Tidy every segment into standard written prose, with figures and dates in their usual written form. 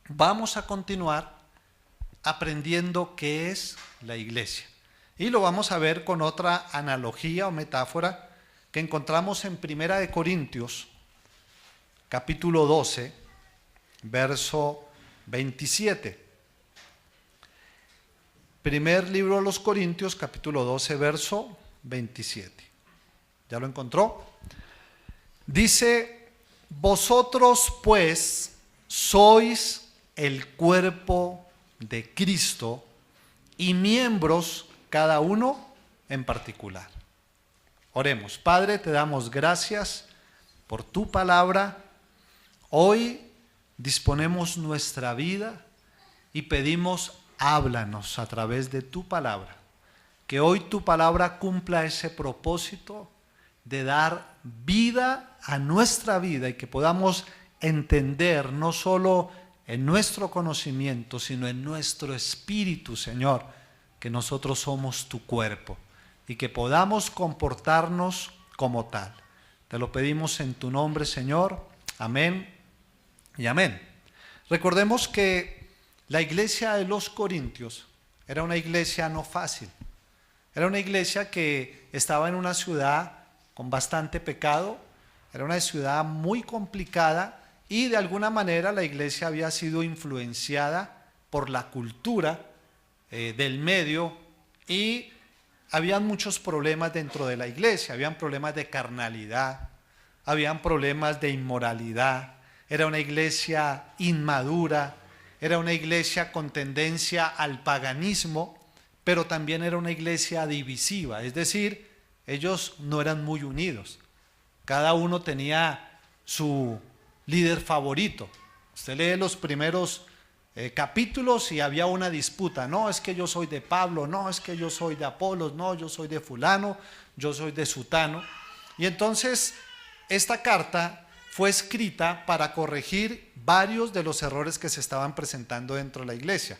vamos a continuar aprendiendo qué es la iglesia. Y lo vamos a ver con otra analogía o metáfora que encontramos en Primera de Corintios, capítulo 12, verso 27. Primer libro de los Corintios, capítulo 12, verso 27. ¿Ya lo encontró? Dice: vosotros pues sois el cuerpo de Cristo y miembros cada uno en particular. Oremos. Padre, te damos gracias por tu palabra. Hoy disponemos nuestra vida y pedimos: háblanos a través de tu palabra. Que hoy tu palabra cumpla ese propósito de dar vida a nuestra vida y que podamos entender no solo en nuestro conocimiento, sino en nuestro espíritu, Señor, que nosotros somos tu cuerpo y que podamos comportarnos como tal. Te lo pedimos en tu nombre, Señor. Amén y amén. Recordemos que la iglesia de los Corintios era una iglesia no fácil. Era una iglesia que estaba en una ciudad con bastante pecado, era una ciudad muy complicada y de alguna manera la iglesia había sido influenciada por la cultura del medio y habían muchos problemas dentro de la iglesia, habían problemas de carnalidad, habían problemas de inmoralidad, era una iglesia inmadura, era una iglesia con tendencia al paganismo, pero también era una iglesia divisiva, es decir, ellos no eran muy unidos. Cada uno tenía su líder favorito. Usted lee los primeros capítulos y había una disputa. No, es que yo soy de Pablo, no, es que yo soy de Apolos, no, yo soy de fulano, yo soy de sutano. Y entonces esta carta fue escrita para corregir varios de los errores que se estaban presentando dentro de la iglesia.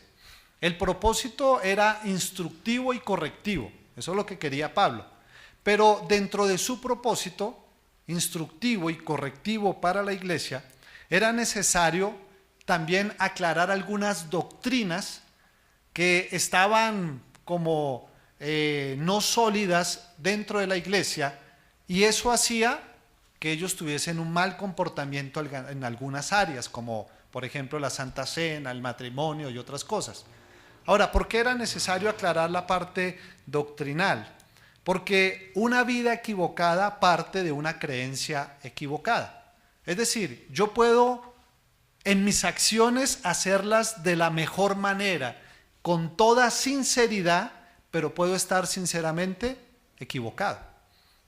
El propósito era instructivo y correctivo, eso es lo que quería Pablo. Pero dentro de su propósito instructivo y correctivo para la iglesia, era necesario también aclarar algunas doctrinas que estaban como no sólidas dentro de la iglesia, y eso hacía que ellos tuviesen un mal comportamiento en algunas áreas, como por ejemplo la Santa Cena, el matrimonio y otras cosas. Ahora, ¿por qué era necesario aclarar la parte doctrinal? Porque una vida equivocada parte de una creencia equivocada. Es decir, yo puedo en mis acciones hacerlas de la mejor manera, con toda sinceridad, pero puedo estar sinceramente equivocado.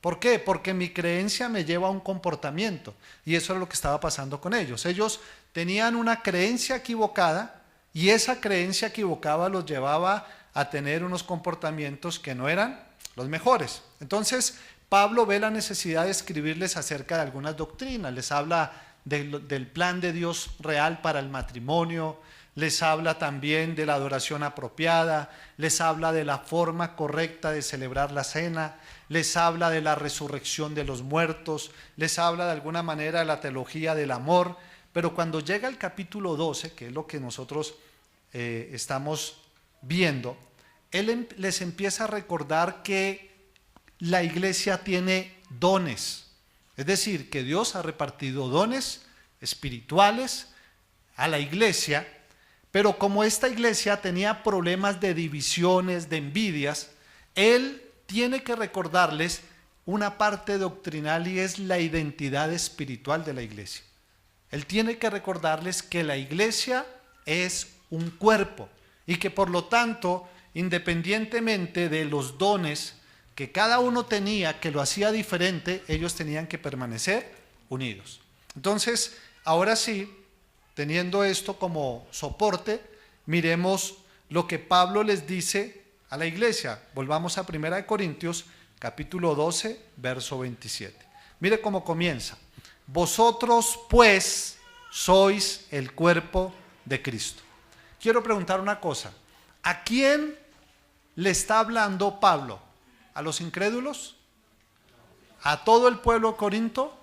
¿Por qué? Porque mi creencia me lleva a un comportamiento, y eso es lo que estaba pasando con ellos. Ellos tenían una creencia equivocada, y esa creencia equivocada los llevaba a tener unos comportamientos que no eran los mejores. Entonces Pablo ve la necesidad de escribirles acerca de algunas doctrinas. Les habla del plan de Dios real para el matrimonio, les habla también de la adoración apropiada, les habla de la forma correcta de celebrar la cena, les habla de la resurrección de los muertos, les habla de alguna manera de la teología del amor. Pero cuando llega el capítulo 12, que es lo que nosotros estamos viendo, él les empieza a recordar que la iglesia tiene dones, es decir, que Dios ha repartido dones espirituales a la iglesia, pero como esta iglesia tenía problemas de divisiones, de envidias, él tiene que recordarles una parte doctrinal, y es la identidad espiritual de la iglesia. Él tiene que recordarles que la iglesia es un cuerpo y que por lo tanto, independientemente de los dones que cada uno tenía, que lo hacía diferente, ellos tenían que permanecer unidos. Entonces, ahora sí, teniendo esto como soporte, miremos lo que Pablo les dice a la iglesia. Volvamos a 1 Corintios, capítulo 12, verso 27. Mire cómo comienza. Vosotros pues sois el cuerpo de Cristo. Quiero preguntar una cosa. ¿A quién le está hablando Pablo? ¿A los incrédulos? ¿A todo el pueblo de Corinto?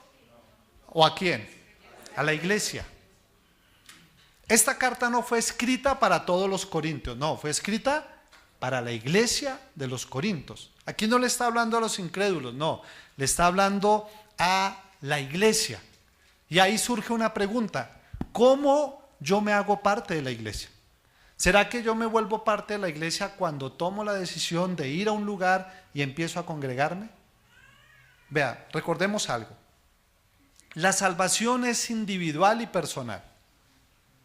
¿O a quién? A la iglesia. Esta carta no fue escrita para todos los corintios, no, fue escrita para la iglesia de los corintios. Aquí no le está hablando a los incrédulos, no, le está hablando a la iglesia. Y ahí surge una pregunta: ¿cómo yo me hago parte de la iglesia? ¿Será que yo me vuelvo parte de la iglesia cuando tomo la decisión de ir a un lugar y empiezo a congregarme? Vea, recordemos algo. La salvación es individual y personal.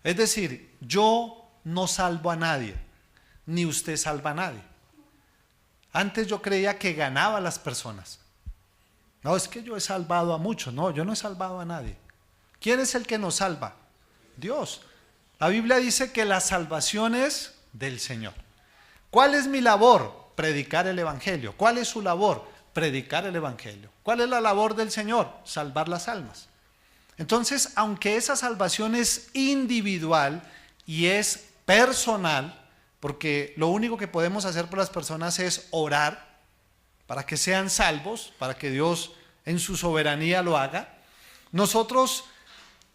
Es decir, yo no salvo a nadie, ni usted salva a nadie. Antes yo creía que ganaba a las personas. No, es que yo he salvado a muchos. No, yo no he salvado a nadie. ¿Quién es el que nos salva? Dios. La Biblia dice que la salvación es del Señor. ¿Cuál es mi labor? Predicar el Evangelio. ¿Cuál es su labor? Predicar el Evangelio. ¿Cuál es la labor del Señor? Salvar las almas. Entonces, aunque esa salvación es individual y es personal, porque lo único que podemos hacer por las personas es orar para que sean salvos, para que Dios en su soberanía lo haga, nosotros,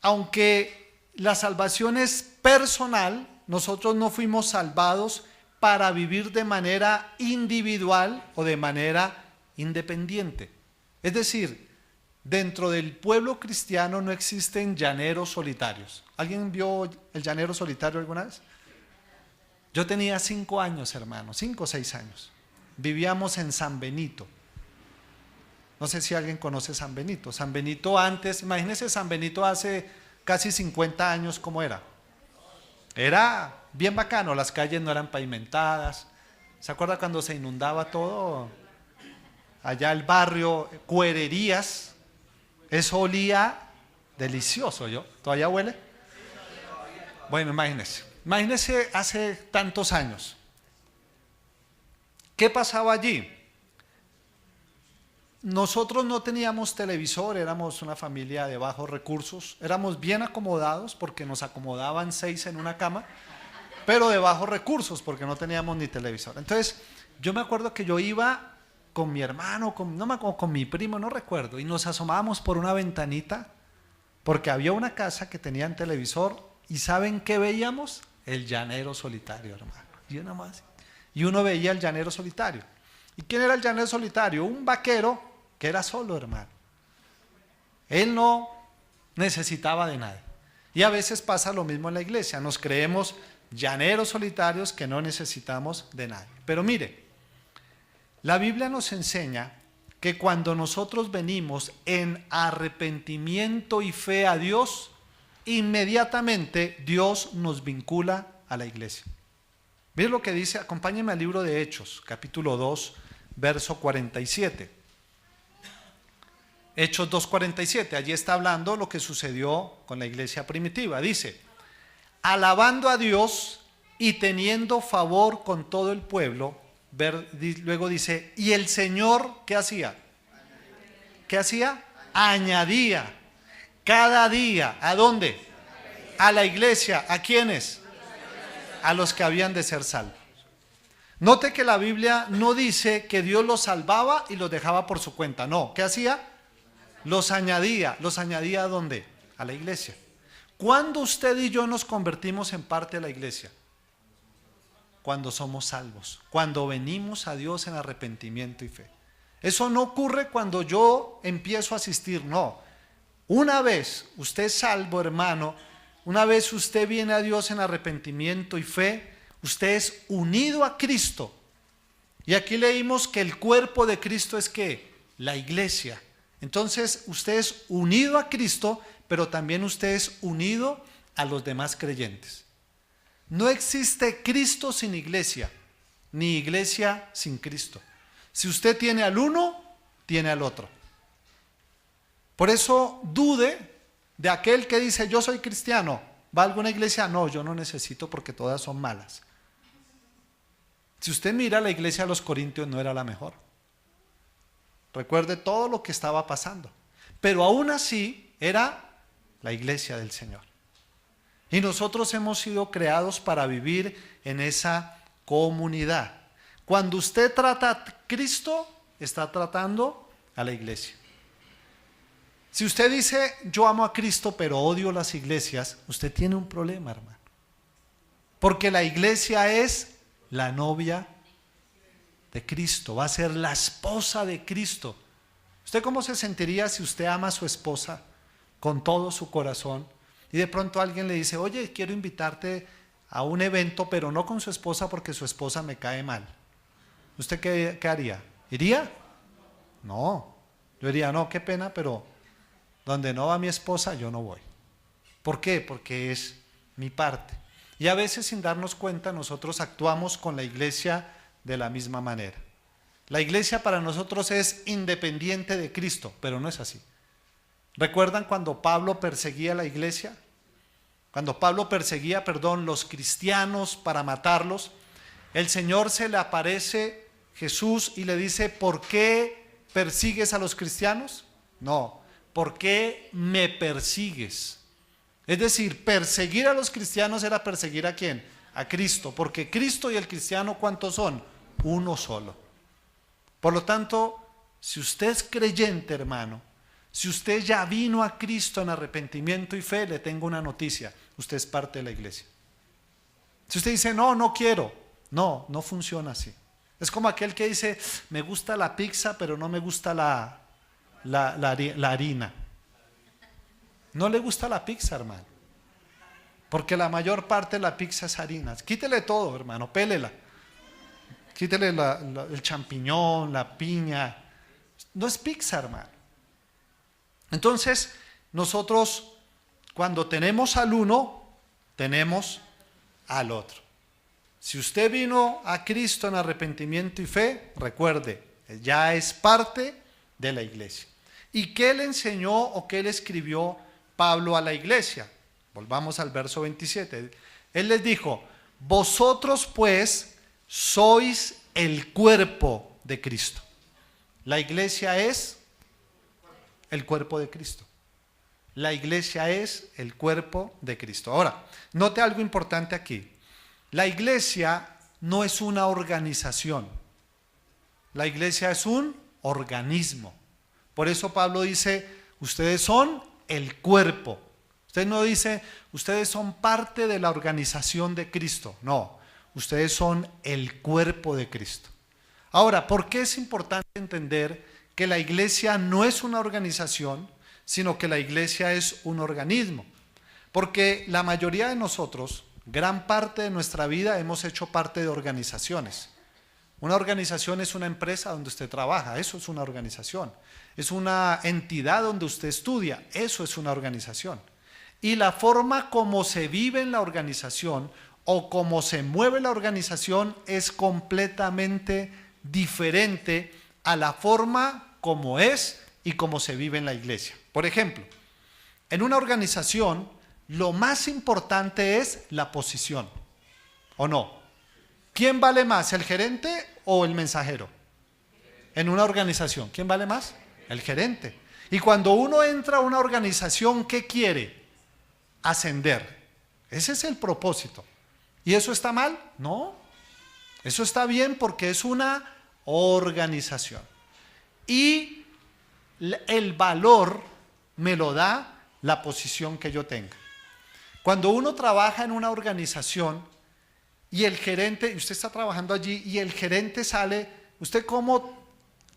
aunque la salvación es personal, nosotros no fuimos salvados para vivir de manera individual o de manera independiente. Es decir, dentro del pueblo cristiano no existen llaneros solitarios. ¿Alguien vio el llanero solitario alguna vez? Yo tenía 5 años, hermano, 5 o 6 años. Vivíamos en San Benito. No sé si alguien conoce San Benito. San Benito antes, imagínense San Benito hace casi 50 años, ¿cómo era? Era bien bacano, las calles no eran pavimentadas. ¿Se acuerda cuando se inundaba todo? Allá el barrio, Cuererías. Eso olía delicioso, ¿yo? ¿Todavía huele? Bueno, imagínese hace tantos años. ¿Qué pasaba allí? Nosotros no teníamos televisor, éramos una familia de bajos recursos, éramos bien acomodados porque nos acomodaban 6 en una cama, pero de bajos recursos porque no teníamos ni televisor. Entonces, yo me acuerdo que yo iba con mi hermano, con mi primo, no recuerdo, y nos asomábamos por una ventanita porque había una casa que tenía un televisor y ¿saben qué veíamos? El llanero solitario, hermano. Y nada más. Y uno veía el llanero solitario. ¿Y quién era el llanero solitario? Un vaquero que era solo, hermano. Él no necesitaba de nadie. Y a veces pasa lo mismo en la iglesia. Nos creemos llaneros solitarios que no necesitamos de nadie. Pero mire, la Biblia nos enseña que cuando nosotros venimos en arrepentimiento y fe a Dios, inmediatamente Dios nos vincula a la iglesia. Miren lo que dice, acompáñenme al libro de Hechos, capítulo 2, verso 47. Hechos 2:47, allí está hablando lo que sucedió con la iglesia primitiva. Dice, alabando a Dios y teniendo favor con todo el pueblo. Luego dice, y el Señor, ¿qué hacía? ¿Qué hacía? Añadía cada día, ¿a dónde? A la iglesia. ¿A quiénes? A los que habían de ser salvos. Note que la Biblia no dice que Dios los salvaba y los dejaba por su cuenta. No, ¿qué hacía? Los añadía. ¿Los añadía a dónde? A la iglesia. ¿Cuándo usted y yo nos convertimos en parte de la iglesia? Cuando somos salvos, cuando venimos a Dios en arrepentimiento y fe. Eso no ocurre cuando yo empiezo a asistir, no. Una vez usted es salvo, hermano, una vez usted viene a Dios en arrepentimiento y fe, usted es unido a Cristo. Y aquí leímos que el cuerpo de Cristo es ¿qué? La iglesia. Entonces usted es unido a Cristo, pero también usted es unido a los demás creyentes. No existe Cristo sin iglesia, ni iglesia sin Cristo. Si usted tiene al uno, tiene al otro. Por eso dude de aquel que dice, yo soy cristiano, ¿va a alguna iglesia? No, yo no necesito porque todas son malas. Si usted mira, la iglesia de los Corintios no era la mejor. Recuerde todo lo que estaba pasando. Pero aún así era la iglesia del Señor. Y nosotros hemos sido creados para vivir en esa comunidad. Cuando usted trata a Cristo, está tratando a la iglesia. Si usted dice, yo amo a Cristo, pero odio las iglesias, usted tiene un problema, hermano. Porque la iglesia es la novia de Cristo, va a ser la esposa de Cristo. ¿Usted cómo se sentiría si usted ama a su esposa con todo su corazón y de pronto alguien le dice, oye, quiero invitarte a un evento, pero no con su esposa porque su esposa me cae mal? ¿Usted qué haría? ¿Iría? No, yo diría, no, qué pena, pero donde no va mi esposa, yo no voy. ¿Por qué? Porque es mi parte. Y a veces sin darnos cuenta nosotros actuamos con la iglesia de la misma manera. La iglesia para nosotros es independiente de Cristo, pero no es así. ¿Recuerdan cuando Pablo perseguía a la iglesia? Cuando Pablo perseguía, los cristianos para matarlos, el Señor se le aparece Jesús y le dice, ¿por qué persigues a los cristianos? No, ¿por qué me persigues? Es decir, perseguir a los cristianos era perseguir ¿a quién? A Cristo, porque Cristo y el cristiano, ¿cuántos son? Uno solo. Por lo tanto, si usted es creyente, hermano, si usted ya vino a Cristo en arrepentimiento y fe, le tengo una noticia, usted es parte de la iglesia. Si usted dice, no, no quiero, no funciona así. Es como aquel que dice, me gusta la pizza, pero no me gusta la harina. No le gusta la pizza, hermano, porque la mayor parte de la pizza es harina. Quítele todo, hermano, pélela. Quítele el champiñón, la piña. No es pizza, hermano. Entonces, nosotros cuando tenemos al uno, tenemos al otro. Si usted vino a Cristo en arrepentimiento y fe, recuerde, ya es parte de la iglesia. ¿Y qué le enseñó o qué le escribió Pablo a la iglesia? Volvamos al verso 27. Él les dijo, vosotros pues sois el cuerpo de Cristo. La iglesia es el cuerpo de Cristo. La iglesia es el cuerpo de Cristo. Ahora, note algo importante aquí. La iglesia no es una organización. La iglesia es un organismo. Por eso Pablo dice, ustedes son el cuerpo. Usted no dice, ustedes son parte de la organización de Cristo. No, ustedes son el cuerpo de Cristo. Ahora, ¿por qué es importante entender que la iglesia no es una organización, sino que la iglesia es un organismo? Porque la mayoría de nosotros, gran parte de nuestra vida hemos hecho parte de organizaciones. Una organización es una empresa donde usted trabaja, eso es una organización. Es una entidad donde usted estudia, eso es una organización. Y la forma como se vive en la organización o cómo se mueve la organización es completamente diferente a la forma como es y cómo se vive en la iglesia. Por ejemplo, en una organización lo más importante es la posición, ¿o no? ¿Quién vale más, el gerente o el mensajero? En una organización, ¿quién vale más? El gerente. Y cuando uno entra a una organización, ¿qué quiere? Ascender. Ese es el propósito. ¿Y eso está mal? No. Eso está bien porque es una organización. Y el valor me lo da la posición que yo tenga. Cuando uno trabaja en una organización y el gerente, usted está trabajando allí y el gerente sale, ¿usted cómo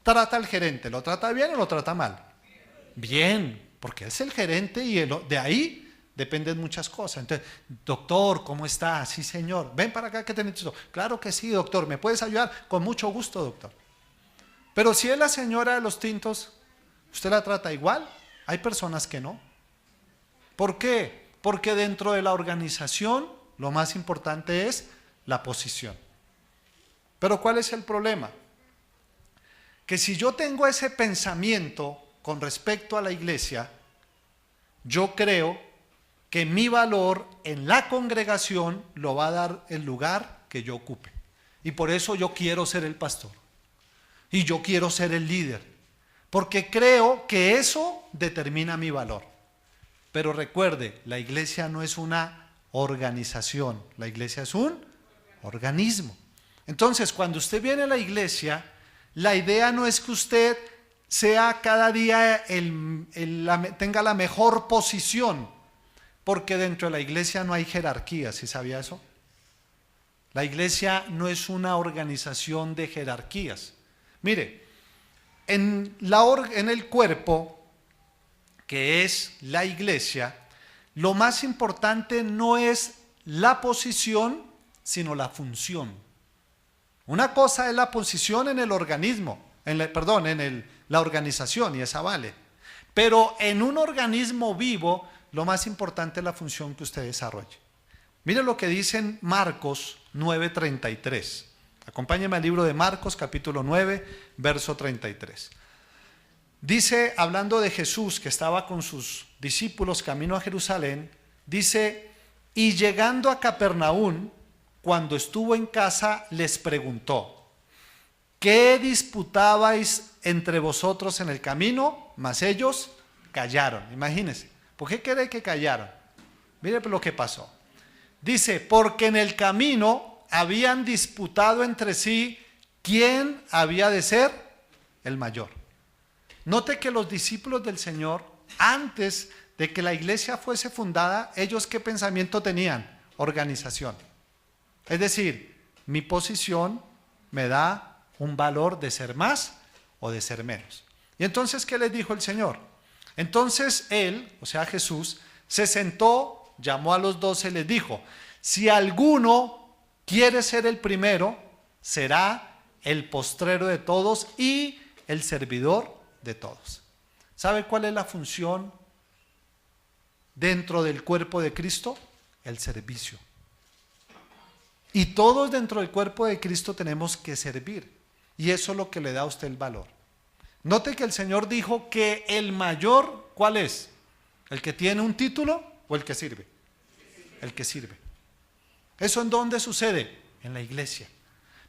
trata al gerente? ¿Lo trata bien o lo trata mal? Bien, porque es el gerente y de ahí dependen muchas cosas. Entonces, doctor, ¿cómo está? Sí, señor. Ven para acá que te necesito. Claro que sí, doctor. ¿Me puedes ayudar? Con mucho gusto, doctor. Pero si es la señora de los tintos, ¿usted la trata igual? Hay personas que no. ¿Por qué? Porque dentro de la organización lo más importante es la posición. Pero ¿cuál es el problema? Que si yo tengo ese pensamiento con respecto a la iglesia, yo creo que mi valor en la congregación lo va a dar el lugar que yo ocupe. Y por eso yo quiero ser el pastor. Y yo quiero ser el líder. Porque creo que eso determina mi valor. Pero recuerde, la iglesia no es una organización. La iglesia es un organismo. Entonces, cuando usted viene a la iglesia, la idea no es que usted sea cada día tenga la mejor posición. Porque dentro de la iglesia no hay jerarquía, ¿sí sabía eso? La iglesia no es una organización de jerarquías. Mire, en el cuerpo, que es la iglesia, lo más importante no es la posición, sino la función. Una cosa es la posición en el organismo, la organización, y esa vale. Pero en un organismo vivo, lo más importante es la función que usted desarrolle. Mire lo que dice en Marcos 9:33. Acompáñeme al libro de Marcos, capítulo 9, verso 33. Dice, hablando de Jesús, que estaba con sus discípulos camino a Jerusalén, dice, y llegando a Capernaum, cuando estuvo en casa, les preguntó, ¿qué disputabais entre vosotros en el camino? Mas ellos callaron. Imagínense, ¿por qué cree que callaron? Mire lo que pasó. Dice, porque en el camino habían disputado entre sí quién había de ser el mayor. Note que los discípulos del Señor, antes de que la iglesia fuese fundada, ellos ¿qué pensamiento tenían? Organización. Es decir, mi posición me da un valor de ser más o de ser menos. Y entonces, ¿qué les dijo el Señor? Entonces él, o sea Jesús, se sentó, llamó a los 12 y les dijo, si alguno quiere ser el primero, será el postrero de todos y el servidor de todos. ¿Sabe cuál es la función dentro del cuerpo de Cristo? El servicio. Y todos dentro del cuerpo de Cristo tenemos que servir. Y eso es lo que le da a usted el valor. Note que el Señor dijo que el mayor, ¿cuál es? ¿El que tiene un título o el que sirve? El que sirve. ¿Eso en dónde sucede? En la iglesia.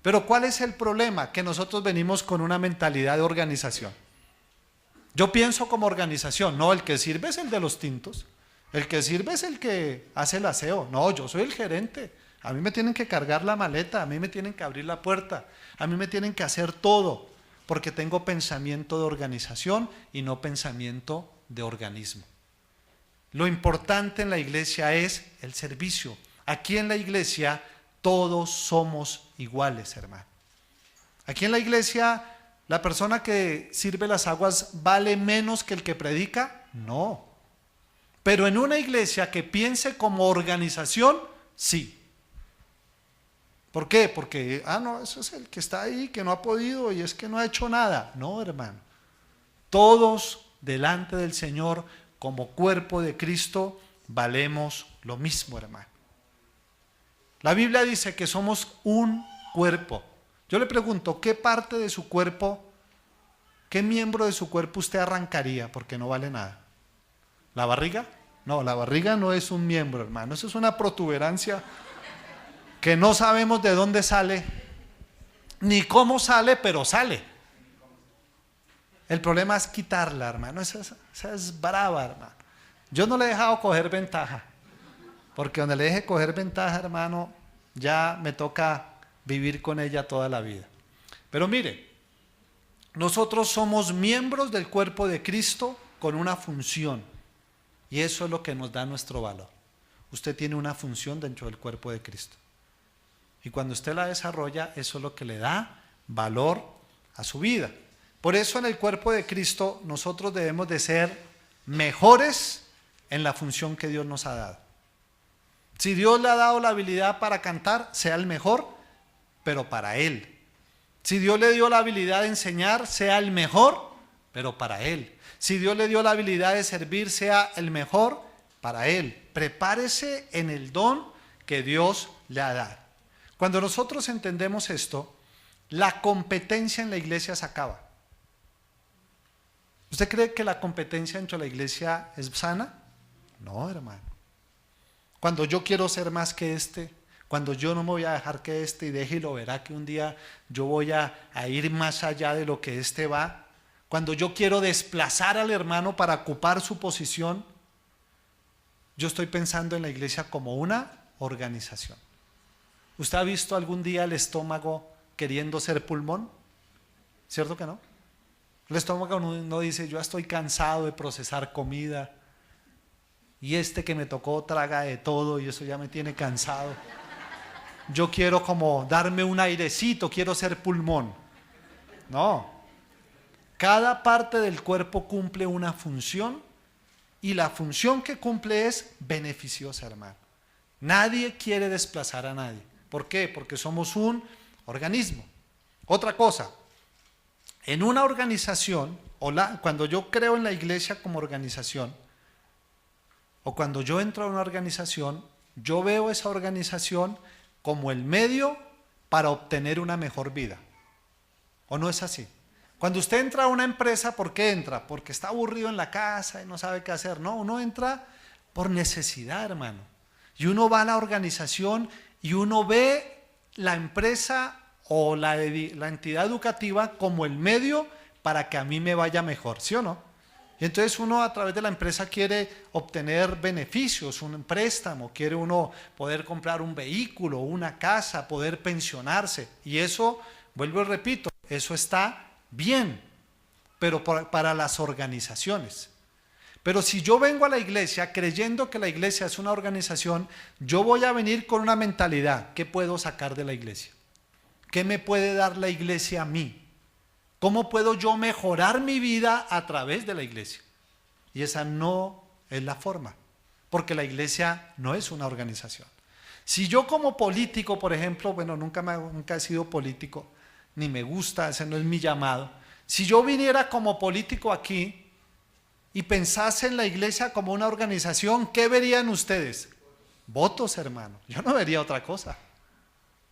Pero ¿cuál es el problema? Que nosotros venimos con una mentalidad de organización. Yo pienso como organización, no, el que sirve es el de los tintos, el que sirve es el que hace el aseo, no, yo soy el gerente, a mí me tienen que cargar la maleta, a mí me tienen que abrir la puerta, a mí me tienen que hacer todo, porque tengo pensamiento de organización y no pensamiento de organismo. Lo importante en la iglesia es el servicio. Aquí en la iglesia todos somos iguales, hermano. Aquí en la iglesia, ¿la persona que sirve las aguas vale menos que el que predica? No. Pero en una iglesia que piense como organización, sí. ¿Por qué? Porque, no, eso es el que está ahí, que no ha podido y es que no ha hecho nada. No, hermano. Todos delante del Señor, como cuerpo de Cristo, valemos lo mismo, hermano. La Biblia dice que somos un cuerpo. Yo le pregunto, ¿qué parte de su cuerpo, qué miembro de su cuerpo usted arrancaría porque no vale nada? ¿La barriga? No, la barriga no es un miembro, hermano. Eso es una protuberancia que no sabemos de dónde sale, ni cómo sale, pero sale. El problema es quitarla, hermano. Esa es brava, hermano. Yo no le he dejado coger ventaja, porque donde le deje coger ventaja, hermano, ya me toca vivir con ella toda la vida. Pero mire, nosotros somos miembros del cuerpo de Cristo con una función, y eso es lo que nos da nuestro valor. Usted tiene una función dentro del cuerpo de Cristo, y cuando usted la desarrolla, eso es lo que le da valor a su vida. Por eso en el cuerpo de Cristo nosotros debemos de ser mejores en la función que Dios nos ha dado. Si Dios le ha dado la habilidad para cantar, sea el mejor, pero para Él. Si Dios le dio la habilidad de enseñar, sea el mejor, pero para Él. Si Dios le dio la habilidad de servir, sea el mejor para Él. Prepárese en el don que Dios le ha dado. Cuando nosotros entendemos esto, la competencia en la iglesia se acaba. ¿Usted cree que la competencia dentro de la iglesia es sana? No, hermano. Cuando yo quiero ser más que este, cuando yo no me voy a dejar que este y deje y lo verá que un día yo voy a ir más allá de lo que este va, cuando yo quiero desplazar al hermano para ocupar su posición, yo estoy pensando en la iglesia como una organización. ¿Usted ha visto algún día el estómago queriendo ser pulmón? ¿Cierto que no? El estómago no dice, yo estoy cansado de procesar comida, y este que me tocó traga de todo y eso ya me tiene cansado. yo quiero como darme un airecito, quiero ser pulmón. No. Cada parte del cuerpo cumple una función y la función que cumple es beneficiosa, hermano. Nadie quiere desplazar a nadie. ¿Por qué? Porque somos un organismo. Otra cosa, en una organización, cuando yo creo en la iglesia como organización, o cuando yo entro a una organización, yo veo esa organización como el medio para obtener una mejor vida. ¿O no es así? Cuando usted entra a una empresa, ¿por qué entra? Porque está aburrido en la casa y no sabe qué hacer. No, uno entra por necesidad, hermano. Y uno va a la organización y uno ve la empresa o la entidad educativa como el medio para que a mí me vaya mejor, ¿sí o no? Y entonces uno a través de la empresa quiere obtener beneficios, un préstamo, quiere uno poder comprar un vehículo, una casa, poder pensionarse. Y eso, vuelvo y repito, eso está bien, pero para las organizaciones. Pero si yo vengo a la iglesia creyendo que la iglesia es una organización, yo voy a venir con una mentalidad. ¿Qué puedo sacar de la iglesia? ¿Qué me puede dar la iglesia a mí? ¿Cómo puedo yo mejorar mi vida a través de la iglesia? Y esa no es la forma, porque la iglesia no es una organización. Si yo como político, por ejemplo, bueno, nunca he sido político, ni me gusta, ese no es mi llamado. Si yo viniera como político aquí y pensase en la iglesia como una organización, ¿qué verían ustedes? Votos, hermano. Yo no vería otra cosa.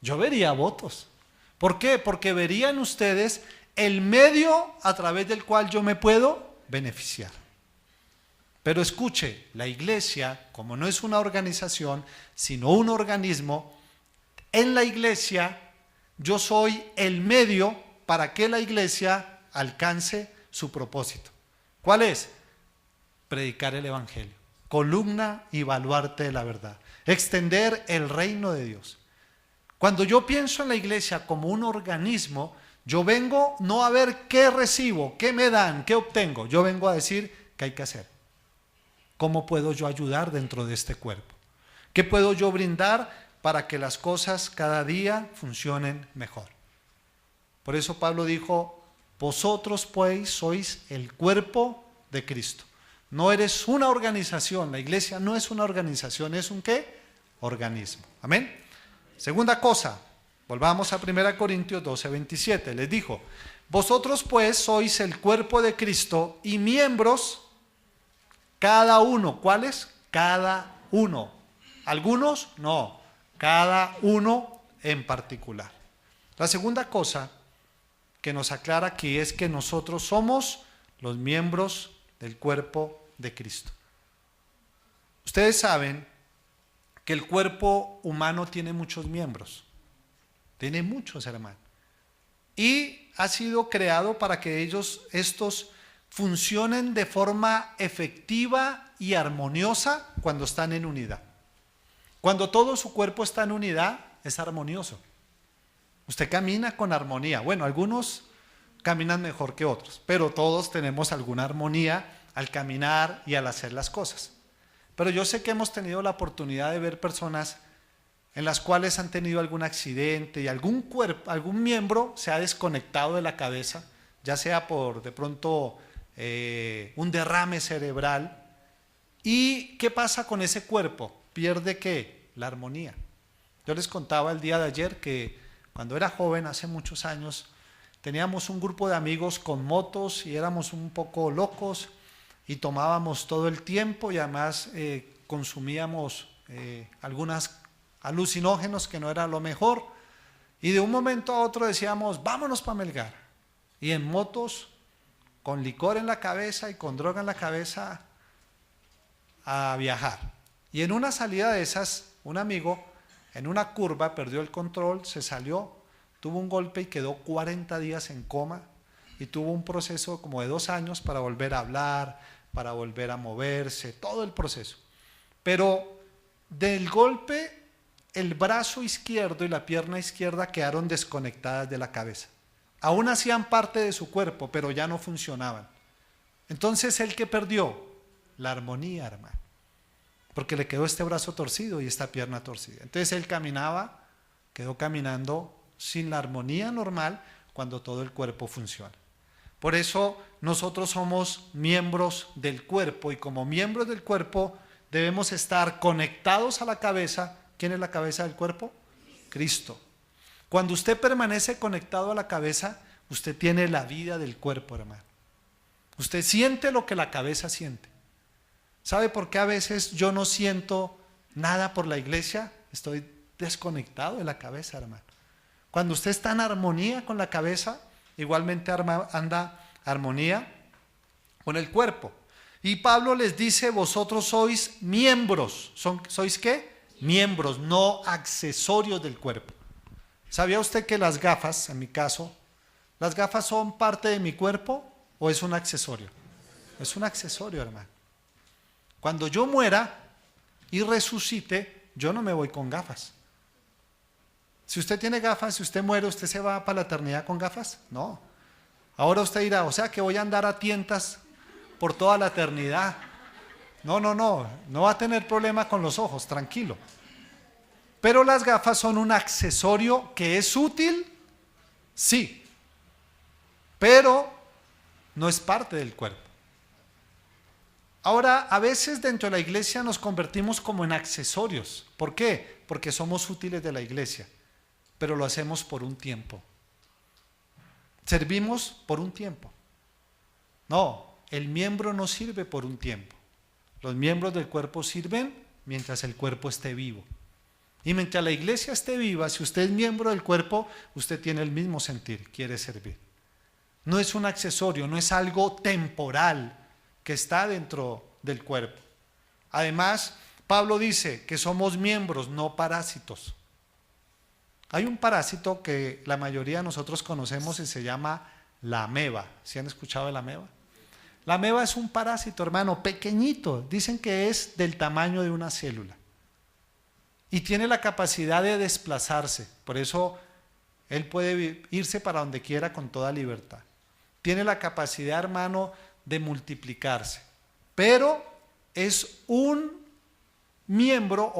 Yo vería votos. ¿Por qué? Porque verían ustedes el medio a través del cual yo me puedo beneficiar. Pero escuche, la iglesia, como no es una organización, sino un organismo, en la iglesia yo soy el medio para que la iglesia alcance su propósito. ¿Cuál es? Predicar el evangelio, columna y baluarte de la verdad, extender el reino de Dios. Cuando yo pienso en la iglesia como un organismo, yo vengo no a ver qué recibo, qué me dan, qué obtengo, yo vengo a decir qué hay que hacer. ¿Cómo puedo yo ayudar dentro de este cuerpo? ¿Qué puedo yo brindar para que las cosas cada día funcionen mejor? Por eso Pablo dijo, vosotros pues sois el cuerpo de Cristo. No eres una organización, la iglesia no es una organización, es un ¿qué? Organismo. Amén. Segunda cosa, volvamos a 1 Corintios 12:27. Les dijo, vosotros pues sois el cuerpo de Cristo y miembros, cada uno. ¿Cuáles? Cada uno. ¿Algunos? No. Cada uno en particular. La segunda cosa que nos aclara aquí es que nosotros somos los miembros del cuerpo de Cristo. Ustedes saben que el cuerpo humano tiene muchos miembros. Tiene muchos, hermanos. Y ha sido creado para que estos funcionen de forma efectiva y armoniosa cuando están en unidad. Cuando todo su cuerpo está en unidad, es armonioso. Usted camina con armonía. Bueno, algunos caminan mejor que otros, pero todos tenemos alguna armonía al caminar y al hacer las cosas. Pero yo sé que hemos tenido la oportunidad de ver personas en las cuales han tenido algún accidente y algún miembro se ha desconectado de la cabeza, ya sea por de pronto un derrame cerebral. ¿Y qué pasa con ese cuerpo? ¿Pierde qué? La armonía. Yo les contaba el día de ayer que cuando era joven, hace muchos años, teníamos un grupo de amigos con motos y éramos un poco locos y tomábamos todo el tiempo y además consumíamos algunos alucinógenos que no era lo mejor, y de un momento a otro decíamos, vámonos para Melgar, y en motos, con licor en la cabeza y con droga en la cabeza, a viajar. Y en una salida de esas, un amigo en una curva perdió el control, se salió, tuvo un golpe y quedó 40 días en coma, y tuvo un proceso como de 2 años para volver a hablar, para volver a moverse, todo el proceso. Pero del golpe, el brazo izquierdo y la pierna izquierda quedaron desconectadas de la cabeza. Aún hacían parte de su cuerpo, pero ya no funcionaban. Entonces, ¿el que perdió? La armonía, hermano. Porque le quedó este brazo torcido y esta pierna torcida. Entonces él caminaba quedó caminando sin la armonía normal cuando todo el cuerpo funciona. Por eso nosotros somos miembros del cuerpo y como miembros del cuerpo debemos estar conectados a la cabeza. ¿Quién es la cabeza del cuerpo? Cristo. Cuando usted permanece conectado a la cabeza, usted tiene la vida del cuerpo, hermano. Usted siente lo que la cabeza siente. ¿Sabe por qué a veces yo no siento nada por la iglesia? Estoy desconectado de la cabeza, hermano. Cuando usted está en armonía con la cabeza, igualmente anda armonía con el cuerpo. Y Pablo les dice, vosotros sois miembros. ¿Sois qué? Miembros, no accesorios del cuerpo. ¿Sabía usted que las gafas, en mi caso, las gafas son parte de mi cuerpo o es un accesorio? Es un accesorio, hermano. Cuando yo muera y resucite, yo no me voy con gafas. Si usted tiene gafas, si usted muere, ¿usted se va para la eternidad con gafas? No. Ahora usted dirá, o sea que voy a andar a tientas por toda la eternidad. No va a tener problema con los ojos, tranquilo. Pero las gafas son un accesorio que es útil, sí, pero no es parte del cuerpo. Ahora, a veces dentro de la iglesia nos convertimos como en accesorios. ¿Por qué? Porque somos útiles de la iglesia, pero lo hacemos por un tiempo. Servimos por un tiempo. No, el miembro no sirve por un tiempo. Los miembros del cuerpo sirven mientras el cuerpo esté vivo. Y mientras la iglesia esté viva, si usted es miembro del cuerpo, usted tiene el mismo sentir, quiere servir. No es un accesorio, no es algo temporal que está dentro del cuerpo. Además, Pablo dice que somos miembros, no parásitos. Hay un parásito que la mayoría de nosotros conocemos y se llama la ameba. ¿Sí han escuchado de la ameba? La ameba es un parásito, hermano, pequeñito. Dicen que es del tamaño de una célula. Y tiene la capacidad de desplazarse. Por eso él puede irse para donde quiera con toda libertad. Tiene la capacidad, hermano, de multiplicarse. Pero es un miembro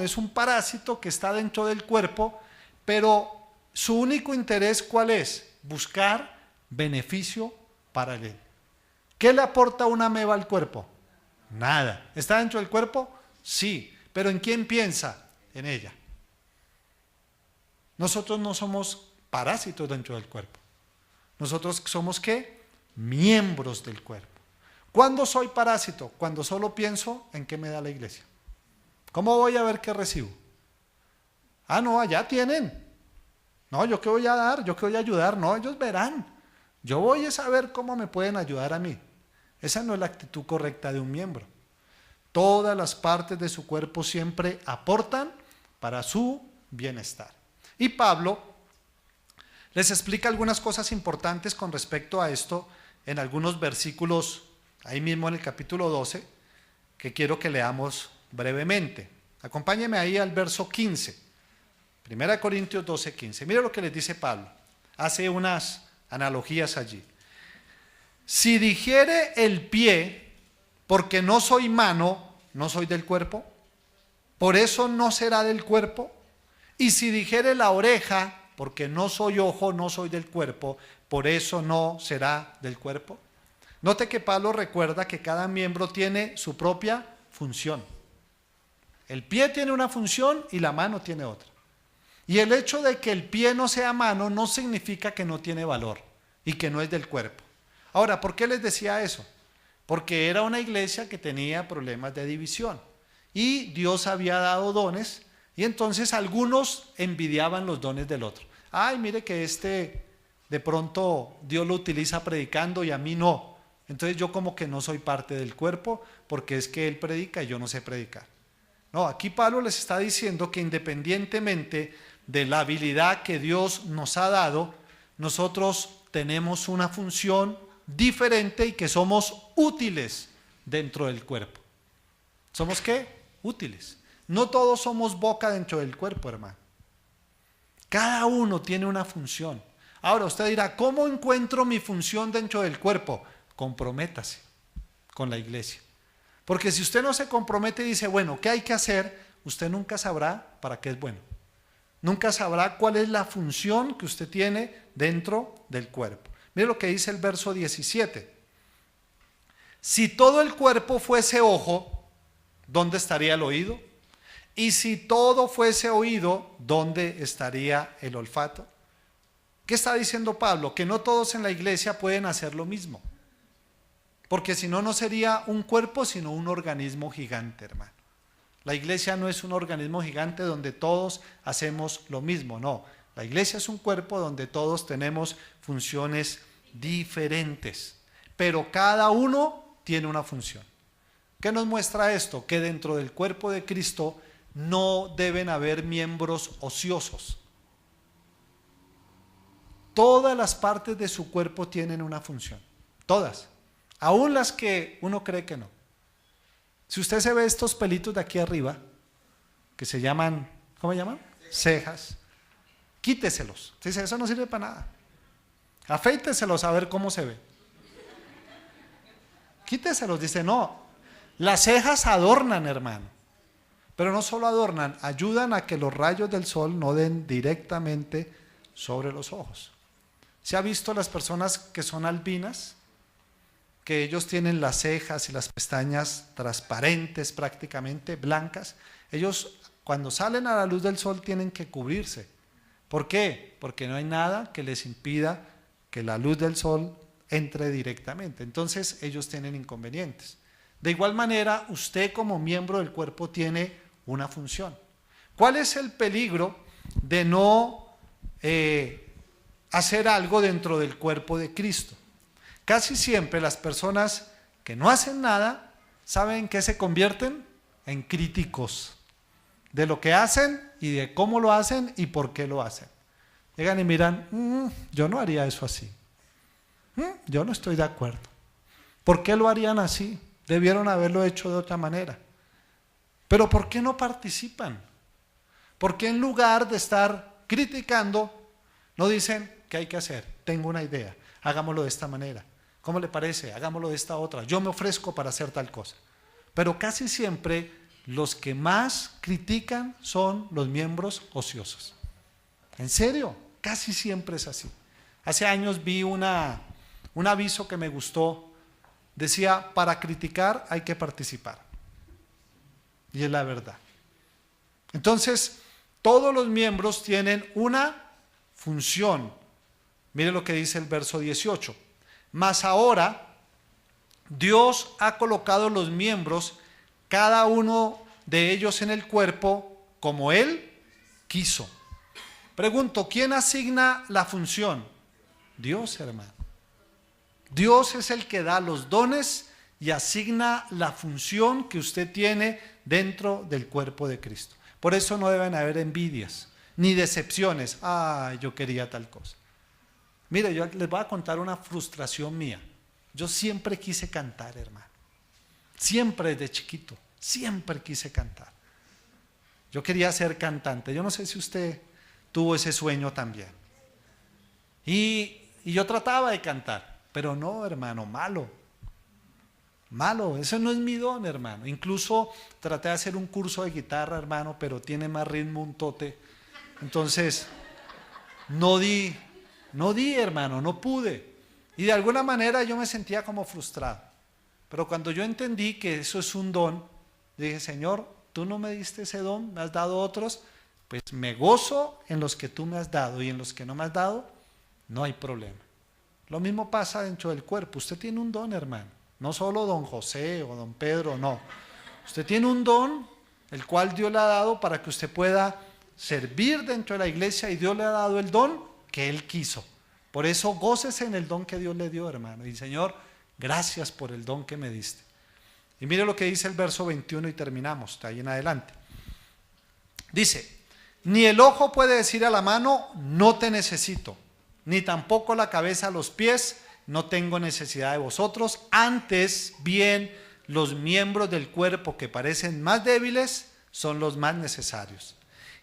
es un parásito que está dentro del cuerpo, pero su único interés, ¿cuál es? Buscar beneficio para él. ¿Qué le aporta una ameba al cuerpo? Nada. ¿Está dentro del cuerpo? Sí. ¿Pero en quién piensa? En ella. Nosotros no somos parásitos dentro del cuerpo. Nosotros somos ¿qué? Miembros del cuerpo. ¿Cuándo soy parásito? Cuando solo pienso en qué me da la iglesia. ¿Cómo voy a ver qué recibo? No, allá tienen. No, ¿yo qué voy a dar? ¿Yo qué voy a ayudar? No, ellos verán. Yo voy a saber cómo me pueden ayudar a mí. Esa no es la actitud correcta de un miembro. Todas las partes de su cuerpo siempre aportan para su bienestar. Y Pablo les explica algunas cosas importantes con respecto a esto en algunos versículos, ahí mismo en el capítulo 12, que quiero que leamos brevemente. Acompáñenme ahí al verso 15. 1 Corintios 12, 15. Mira lo que les dice Pablo. Hace unas analogías allí. Si dijere el pie, porque no soy mano, no soy del cuerpo, por eso no será del cuerpo. Y si dijere la oreja, porque no soy ojo, no soy del cuerpo, por eso no será del cuerpo. Note que Pablo recuerda que cada miembro tiene su propia función. El pie tiene una función y la mano tiene otra. Y el hecho de que el pie no sea mano no significa que no tiene valor y que no es del cuerpo. Ahora, ¿por qué les decía eso? Porque era una iglesia que tenía problemas de división y Dios había dado dones y entonces algunos envidiaban los dones del otro. Ay, mire que de pronto Dios lo utiliza predicando y a mí no. Entonces yo como que no soy parte del cuerpo porque es que él predica y yo no sé predicar. No, aquí Pablo les está diciendo que independientemente de la habilidad que Dios nos ha dado, nosotros tenemos una función diferente y que somos útiles dentro del cuerpo. ¿Somos qué? Útiles. No todos somos boca dentro del cuerpo, hermano. Cada uno tiene una función. Ahora usted dirá, ¿cómo encuentro mi función dentro del cuerpo? Comprométase con la iglesia. Porque si usted no se compromete y dice, bueno, ¿qué hay que hacer? Usted nunca sabrá para qué es bueno. nunca sabrá cuál es la función que usted tiene dentro del cuerpo. Mire lo que dice el verso 17. Si todo el cuerpo fuese ojo, ¿dónde estaría el oído? Y si todo fuese oído, ¿dónde estaría el olfato? ¿Qué está diciendo Pablo? Que no todos en la iglesia pueden hacer lo mismo. Porque si no, no sería un cuerpo, sino un organismo gigante, hermano. La iglesia no es un organismo gigante donde todos hacemos lo mismo, no. La iglesia es un cuerpo donde todos tenemos funciones diferentes, pero cada uno tiene una función. ¿Qué nos muestra esto? Que dentro del cuerpo de Cristo no deben haber miembros ociosos. Todas las partes de su cuerpo tienen una función, todas, aún las que uno cree que no. Si usted se ve estos pelitos de aquí arriba, que se llaman, ¿cómo se llaman? Cejas, quíteselos. Dice, eso no sirve para nada. Afeíteselos a ver cómo se ve. Quíteselos, dice, no. Las cejas adornan, hermano. Pero no solo adornan, ayudan a que los rayos del sol no den directamente sobre los ojos. ¿Se ha visto las personas que son albinas? Que ellos tienen las cejas y las pestañas transparentes, prácticamente blancas. Ellos cuando salen a la luz del sol tienen que cubrirse. ¿Por qué? Porque no hay nada que les impida que la luz del sol entre directamente. Entonces ellos tienen inconvenientes. De igual manera, usted como miembro del cuerpo tiene una función. ¿Cuál es el peligro de no hacer algo dentro del cuerpo de Cristo? Casi siempre las personas que no hacen nada, ¿saben qué se convierten? En críticos de lo que hacen y de cómo lo hacen y por qué lo hacen. Llegan y miran, yo no haría eso así. Yo no estoy de acuerdo. ¿Por qué lo harían así? Debieron haberlo hecho de otra manera. Pero ¿por qué no participan? ¿Por qué en lugar de estar criticando, no dicen qué hay que hacer? Tengo una idea, hagámoslo de esta manera. ¿Cómo le parece? Hagámoslo de esta otra. Yo me ofrezco para hacer tal cosa. Pero casi siempre los que más critican son los miembros ociosos. ¿En serio? Casi siempre es así. Hace años vi un aviso que me gustó. Decía, para criticar hay que participar. Y es la verdad. Entonces, todos los miembros tienen una función. Mire lo que dice el verso 18. Mas ahora, Dios ha colocado los miembros, cada uno de ellos en el cuerpo, como Él quiso. Pregunto, ¿quién asigna la función? Dios, hermano. Dios es el que da los dones y asigna la función que usted tiene dentro del cuerpo de Cristo. Por eso no deben haber envidias, ni decepciones. Yo quería tal cosa. Mire, yo les voy a contar una frustración mía. Yo siempre quise cantar, hermano. Siempre desde chiquito, siempre quise cantar. Yo quería ser cantante. Yo no sé si usted tuvo ese sueño también. Y yo trataba de cantar, pero no, hermano, malo. Malo, eso no es mi don, hermano. Incluso traté de hacer un curso de guitarra, hermano, pero tiene más ritmo un tote. Entonces, no di, hermano, no pude. Y de alguna manera yo me sentía como frustrado. Pero cuando yo entendí que eso es un don, dije, Señor, tú no me diste ese don, me has dado otros, pues me gozo en los que tú me has dado, y en los que no me has dado, no hay problema. Lo mismo pasa dentro del cuerpo. Usted tiene un don, hermano. No solo don José o don Pedro, no. Usted tiene un don, el cual Dios le ha dado para que usted pueda servir dentro de la iglesia, y Dios le ha dado el don que Él quiso. Por eso gócese en el don que Dios le dio, hermano. Y Señor, gracias por el don que me diste. Y mire lo que dice el verso 21 y terminamos, de ahí en adelante. Dice, ni el ojo puede decir a la mano, no te necesito, ni tampoco la cabeza a los pies, no tengo necesidad de vosotros. Antes bien, los miembros del cuerpo que parecen más débiles son los más necesarios.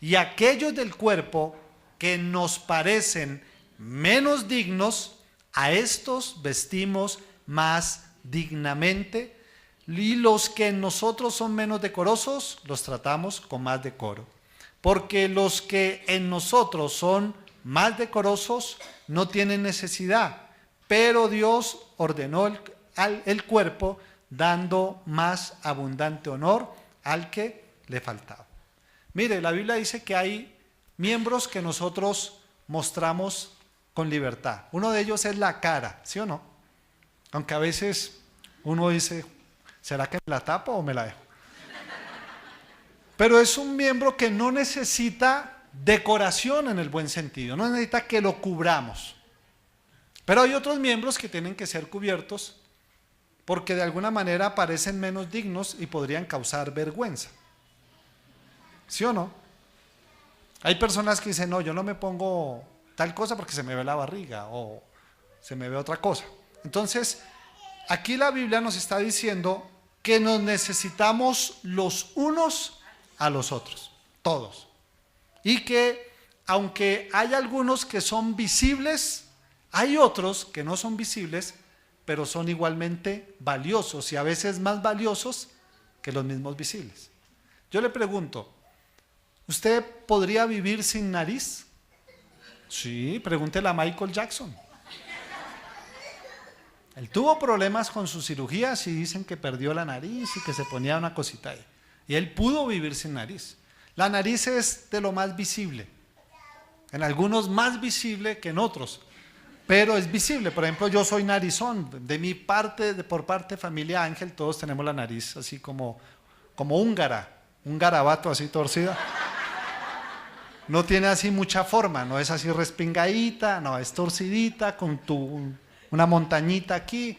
Y aquellos del cuerpo que nos parecen menos dignos, a estos vestimos más dignamente, y los que en nosotros son menos decorosos, los tratamos con más decoro. porque los que en nosotros son más decorosos no tienen necesidad, pero Dios ordenó el cuerpo dando más abundante honor al que le faltaba. Mire, la Biblia dice que hay miembros que nosotros mostramos con libertad. Uno de ellos es la cara, ¿sí o no? Aunque a veces uno dice, ¿será que me la tapo o me la dejo? Pero es un miembro que no necesita decoración en el buen sentido, no necesita que lo cubramos. Pero hay otros miembros que tienen que ser cubiertos porque de alguna manera parecen menos dignos y podrían causar vergüenza. ¿Sí o no? Hay personas que dicen, no, yo no me pongo tal cosa porque se me ve la barriga o se me ve otra cosa. Entonces, aquí la Biblia nos está diciendo que nos necesitamos los unos a los otros, todos. Y que aunque hay algunos que son visibles, hay otros que no son visibles, pero son igualmente valiosos y a veces más valiosos que los mismos visibles. Yo le pregunto, ¿usted podría vivir sin nariz? Sí, pregúntele a Michael Jackson. Él tuvo problemas con sus cirugías y dicen que perdió la nariz y que se ponía una cosita ahí. Y él pudo vivir sin nariz. La nariz es de lo más visible. En algunos más visible que en otros. Pero es visible. Por ejemplo, yo soy narizón. De mi parte, por parte de familia Ángel, todos tenemos la nariz así como húngara. Un garabato así torcida. No tiene así mucha forma. No es así respingadita. No, es torcidita con una montañita aquí.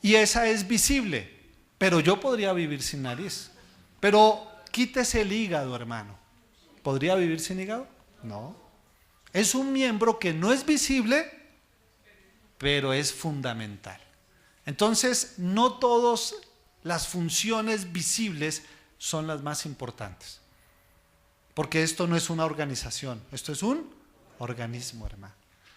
Y esa es visible. Pero yo podría vivir sin nariz. Pero quítese el hígado, hermano. ¿Podría vivir sin hígado? No. Es un miembro que no es visible, pero es fundamental. Entonces, no todas las funciones visibles son las más importantes. Porque esto no es una organización, esto es un organismo, hermano.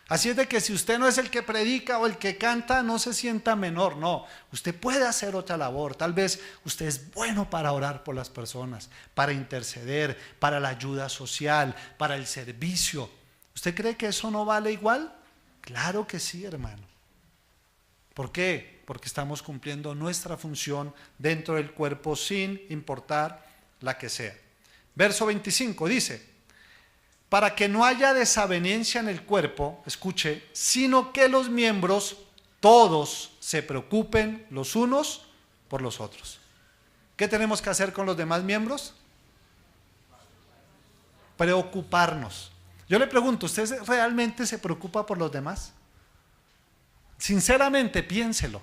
Así es de que si usted no es el que predica o el que canta, no se sienta menor, no. Usted puede hacer otra labor, tal vez usted es bueno para orar por las personas, para interceder, para la ayuda social, para el servicio. ¿Usted cree que eso no vale igual? Claro que sí, hermano. ¿Por qué? Porque estamos cumpliendo nuestra función dentro del cuerpo sin importar la que sea. Verso 25 dice, para que no haya desavenencia en el cuerpo, escuche, sino que los miembros todos se preocupen los unos por los otros. ¿Qué tenemos que hacer con los demás miembros? Preocuparnos. Yo le pregunto, ¿usted realmente se preocupa por los demás? Sinceramente, piénselo.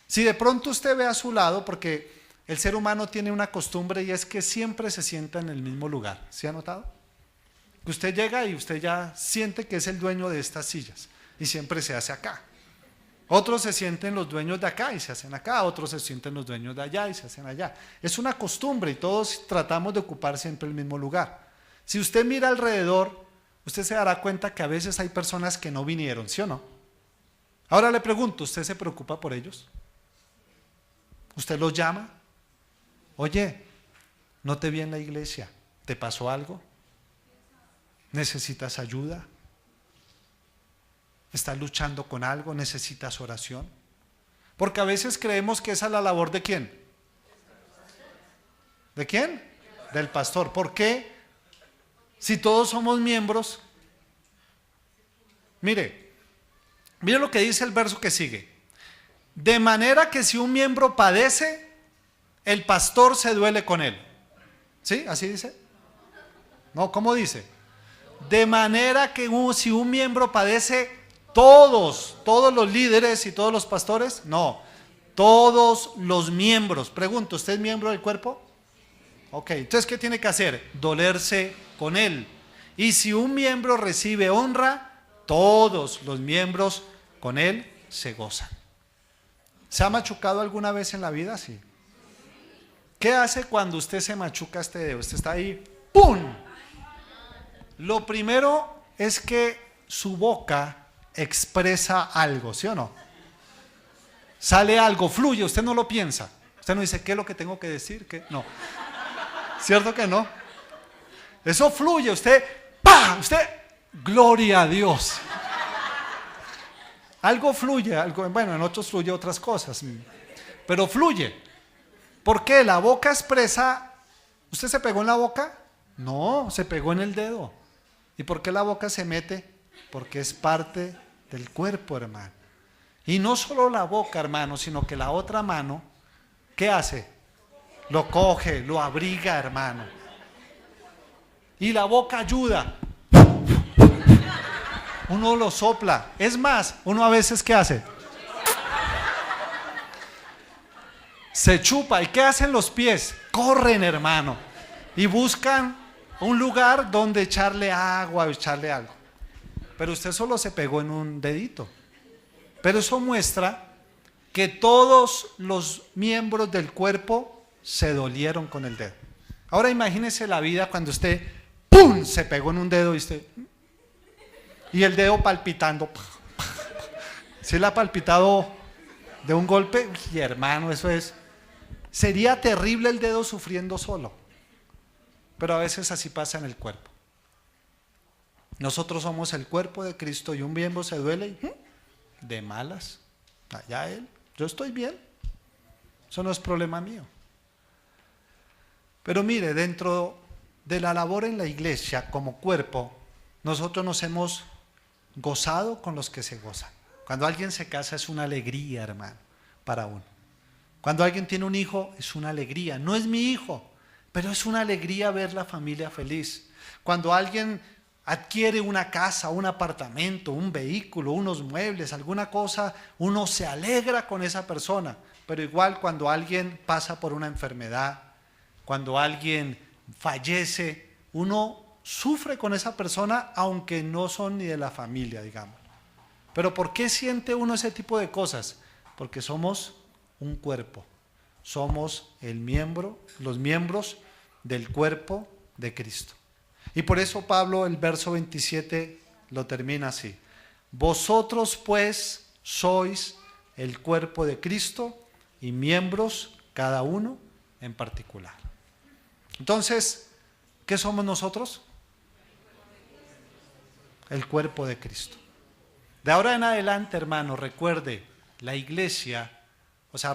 Si de pronto usted ve a su lado, porque el ser humano tiene una costumbre y es que siempre se sienta en el mismo lugar. ¿Sí ha notado? Que usted llega y usted ya siente que es el dueño de estas sillas y siempre se hace acá. Otros se sienten los dueños de acá y se hacen acá, otros se sienten los dueños de allá y se hacen allá. Es una costumbre y todos tratamos de ocupar siempre el mismo lugar. Si usted mira alrededor, usted se dará cuenta que a veces hay personas que no vinieron, ¿sí o no? Ahora le pregunto, ¿usted se preocupa por ellos? ¿Usted los llama? Oye, no te vi en la iglesia, ¿te pasó algo? ¿Necesitas ayuda? ¿Estás luchando con algo? ¿Necesitas oración? Porque a veces creemos que esa es la labor ¿de quién? ¿De quién? Del pastor. ¿Por qué? Si todos somos miembros. Mire lo que dice el verso que sigue. De manera que si un miembro padece, el pastor se duele con él. ¿Sí? ¿Así dice? No, ¿cómo dice? De manera que si un miembro padece, todos los líderes y todos los pastores, no, todos los miembros. Pregunto, ¿usted es miembro del cuerpo? Ok, entonces ¿qué tiene que hacer? Dolerse con él. Y si un miembro recibe honra, todos los miembros con él se gozan. ¿Se ha machucado alguna vez en la vida? Sí. ¿Qué hace cuando usted se machuca este dedo? Usted está ahí, ¡pum! Lo primero es que su boca expresa algo, ¿sí o no? Sale algo, fluye, usted no lo piensa. Usted no dice, ¿qué es lo que tengo que decir? ¿Qué? No. ¿Cierto que no? Eso fluye, usted, ¡pa! Usted, gloria a Dios. Algo fluye, algo, bueno, en otros fluye otras cosas, pero fluye. ¿Por qué? La boca expresa. ¿Usted se pegó en la boca? No, se pegó en el dedo. ¿Y por qué la boca se mete? Porque es parte del cuerpo, hermano. Y no solo la boca, hermano, sino que la otra mano, ¿qué hace? Lo coge, lo abriga, hermano. Y la boca ayuda. Uno lo sopla. Es más, uno a veces ¿qué hace? Se chupa. ¿Y qué hacen los pies? Corren, hermano. Y buscan un lugar donde echarle agua o echarle algo. Pero usted solo se pegó en un dedito. Pero eso muestra que todos los miembros del cuerpo se dolieron con el dedo. Ahora imagínese la vida cuando usted ¡pum! Se pegó en un dedo y el dedo palpitando. ¿Sí le ha palpitado de un golpe? Y hermano, eso es. Sería terrible el dedo sufriendo solo. Pero a veces así pasa en el cuerpo. Nosotros somos el cuerpo de Cristo y un miembro se duele y de malas. Allá él, yo estoy bien. Eso no es problema mío. Pero mire, dentro de la labor en la iglesia como cuerpo, nosotros nos hemos gozado con los que se gozan. Cuando alguien se casa es una alegría, hermano, para uno. Cuando alguien tiene un hijo es una alegría. No es mi hijo, pero es una alegría ver la familia feliz. Cuando alguien adquiere una casa, un apartamento, un vehículo, unos muebles, alguna cosa, uno se alegra con esa persona. Pero igual cuando alguien pasa por una enfermedad, cuando alguien fallece, uno sufre con esa persona, aunque no son ni de la familia, digamos. Pero ¿por qué siente uno ese tipo de cosas? Porque somos un cuerpo, somos los miembros del cuerpo de Cristo. Y por eso Pablo, el verso 27, lo termina así: vosotros pues sois el cuerpo de Cristo y miembros cada uno en particular. Entonces, ¿qué somos nosotros? El cuerpo de Cristo. De ahora en adelante, hermano, recuerde, la iglesia,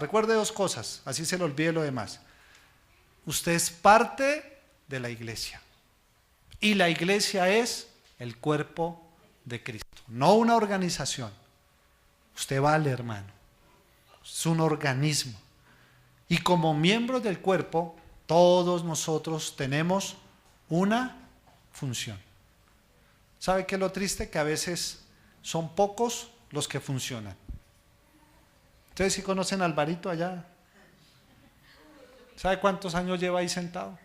recuerde dos cosas, así se le olvide lo demás. Usted es parte de la iglesia. Y la iglesia es el cuerpo de Cristo, no una organización. Usted vale, hermano. Es un organismo. Y como miembros del cuerpo, todos nosotros tenemos una función. ¿Sabe qué es lo triste? Que a veces son pocos los que funcionan. ¿Ustedes sí conocen a Alvarito allá? ¿Sabe cuántos años lleva ahí sentado?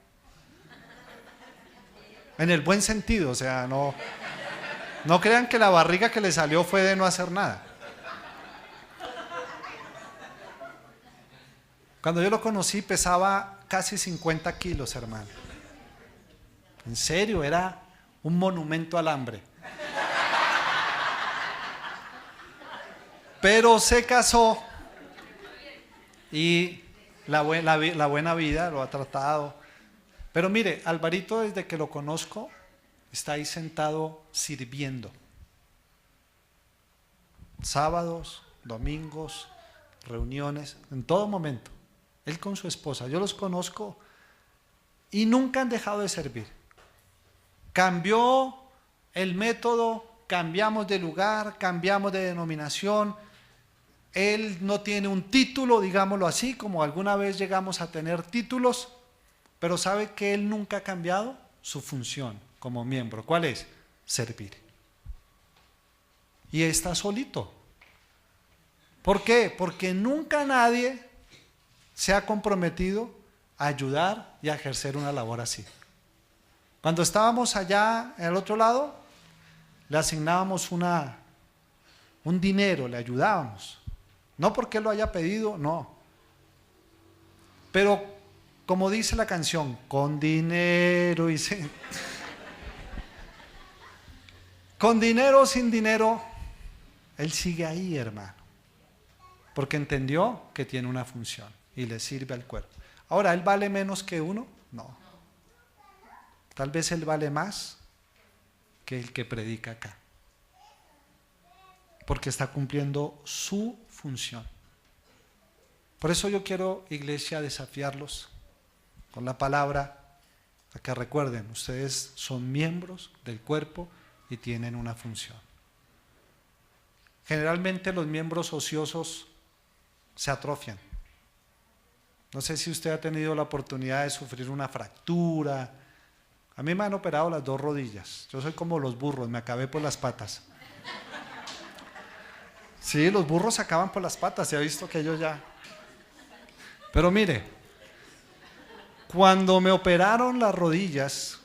En el buen sentido, no crean que la barriga que le salió fue de no hacer nada. Cuando yo lo conocí pesaba casi 50 kilos, hermano. En serio, era un monumento al hambre. Pero se casó y la buena vida lo ha tratado. Pero mire, Alvarito, desde que lo conozco, está ahí sentado sirviendo. Sábados, domingos, reuniones, en todo momento. Él con su esposa, yo los conozco y nunca han dejado de servir. Cambió el método, cambiamos de lugar, cambiamos de denominación. Él no tiene un título, digámoslo así, como alguna vez llegamos a tener títulos, pero sabe que él nunca ha cambiado su función como miembro. ¿Cuál es? Servir. Y está solito. ¿Por qué? Porque nunca nadie se ha comprometido a ayudar y a ejercer una labor así. Cuando estábamos allá en el otro lado, le asignábamos un dinero, le ayudábamos. No porque él lo haya pedido, no. Pero como dice la canción, con dinero y sin... Con dinero o sin dinero, él sigue ahí, hermano. Porque entendió que tiene una función y le sirve al cuerpo. Ahora, ¿él vale menos que uno? No. tal vez él vale más que el que predica acá, porque está cumpliendo su función. Por eso yo quiero, iglesia, desafiarlos con la palabra, a que recuerden, ustedes son miembros del cuerpo y tienen una función. Generalmente los miembros ociosos se atrofian. No sé si usted ha tenido la oportunidad de sufrir una fractura. A mí me han operado las 2 rodillas. Yo soy como los burros, me acabé por las patas. Sí, los burros se acaban por las patas, se ha visto que ellos ya. Pero mire, cuando me operaron las rodillas,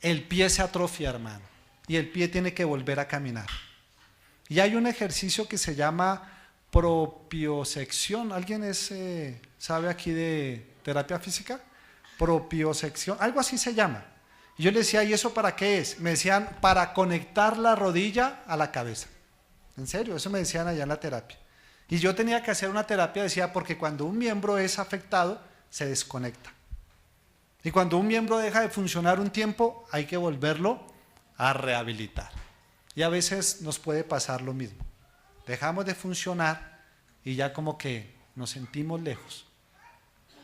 el pie se atrofia, hermano, y el pie tiene que volver a caminar. Y hay un ejercicio que se llama propiosección. ¿Alguien sabe aquí de terapia física? Propiosección, algo así se llama. Y yo le decía, ¿y eso para qué es? Me decían, para conectar la rodilla a la cabeza. En serio, eso me decían allá en la terapia. Y yo tenía que hacer una terapia, decía, porque cuando un miembro es afectado, se desconecta. Y cuando un miembro deja de funcionar un tiempo, hay que volverlo a rehabilitar. Y a veces nos puede pasar lo mismo. Dejamos de funcionar y ya como que nos sentimos lejos.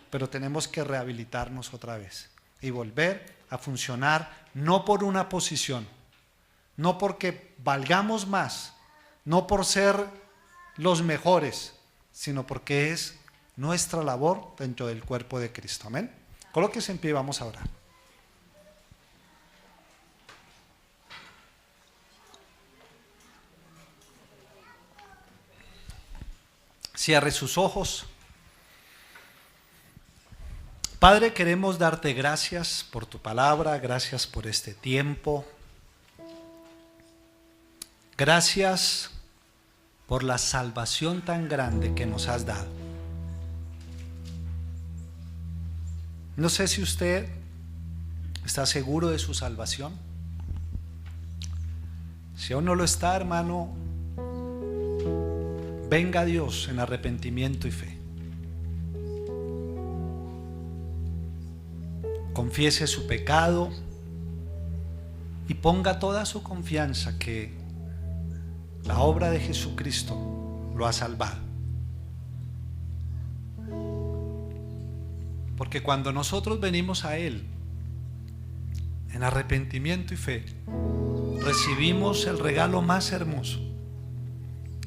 Pero tenemos que rehabilitarnos otra vez y volver a funcionar, no por una posición, no porque valgamos más, no por ser los mejores, sino porque es nuestra labor dentro del cuerpo de Cristo. Amén. Colóquese en pie y vamos a orar. Cierre sus ojos. Padre, queremos darte gracias por tu palabra, gracias por este tiempo. Gracias por la salvación tan grande que nos has dado. No sé si usted está seguro de su salvación. Si aún no lo está, hermano, venga a Dios en arrepentimiento y fe. Confiese su pecado y ponga toda su confianza que la obra de Jesucristo lo ha salvado. Porque cuando nosotros venimos a Él en arrepentimiento y fe, recibimos el regalo más hermoso,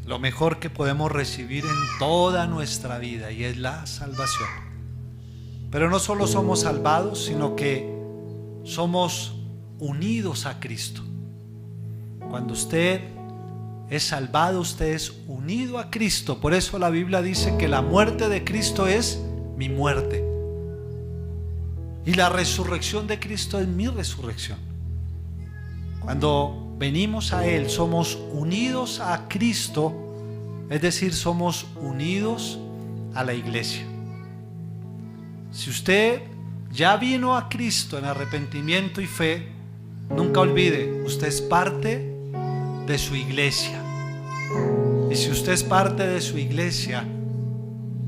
lo mejor que podemos recibir en toda nuestra vida, y es la salvación. Pero no solo somos salvados, sino que somos unidos a Cristo. Cuando usted es salvado, usted es unido a Cristo. Por eso la Biblia dice que la muerte de Cristo es mi muerte y la resurrección de Cristo es mi resurrección. Cuando venimos a Él, somos unidos a Cristo, es decir, somos unidos a la iglesia. Si usted ya vino a Cristo en arrepentimiento y fe, nunca olvide, usted es parte de su iglesia. Y si usted es parte de su iglesia,